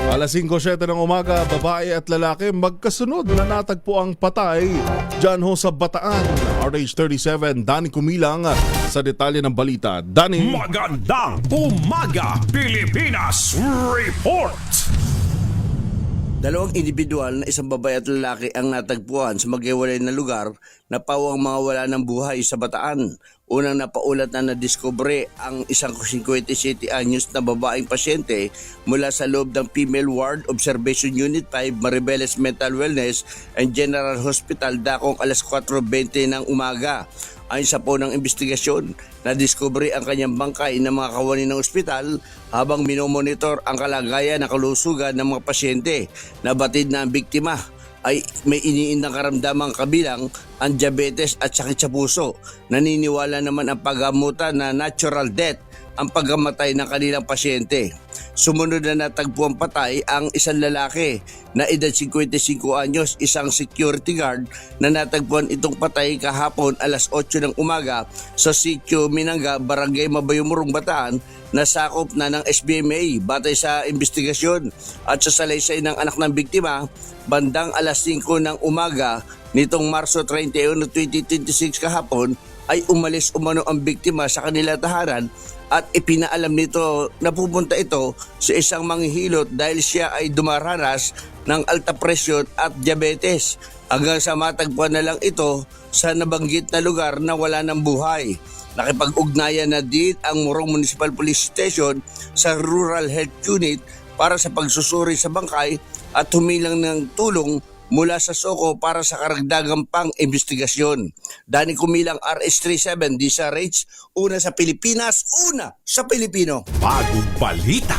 Alas 5:07 ng umaga, babae at lalaki magkasunod na natagpo ang patay dyan ho sa Bataan. RH37, Danny Kumilang sa detalye ng balita. Danny. Magandang umaga, Pilipinas! Report! Dalawang individual na isang babae at lalaki ang natagpuan sa maghiwalay na lugar na pawang mga wala ng buhay sa Bataan. Unang napaulat na nadiskubre ang isang 57 anyos na babaeng pasyente mula sa loob ng Female Ward Observation Unit 5 Maribeles Mental Wellness and General Hospital dakong alas 4:20 ng umaga. Ayon sa po ng investigasyon, nadiskubre ang kanyang bangkay ng mga kawani ng ospital habang minomonitor ang kalagayan ng kalusugan ng mga pasyente. Nabatid na ang biktima ay may iniindang karamdamang kabilang ang diabetes at sakit sa puso. Naniniwala naman ang paggamutan na natural death ang pagkamatay ng kanilang pasyente. Sumunod na natagpuan patay ang isang lalaki na edad 55 anyos, isang security guard na natagpuan itong patay kahapon alas 8 ng umaga sa sitio Minanga, Barangay Mabayumurong, Bataan na sakop na ng SBMA. Batay sa investigasyon at sa salaysay ng anak ng biktima, bandang alas 5 ng umaga nitong Marso 31, 2026 kahapon ay umalis umano ang biktima sa kanila tahanan at ipinaalam nito na pupunta ito sa isang manghihilot dahil siya ay dumaranas ng alta presyon at diabetes. Hanggang sa matagpuan na lang ito sa nabanggit na lugar na wala ng buhay. Nakipag-ugnayan na din ang Morong Municipal Police Station sa Rural Health Unit para sa pagsusuri sa bangkay at humilang ng tulong mula sa Soko para sa karagdagang pang-investigasyon. Danny Kumilang, RH37, DZRH, una sa Pilipinas, una sa Pilipino. Bagong balita.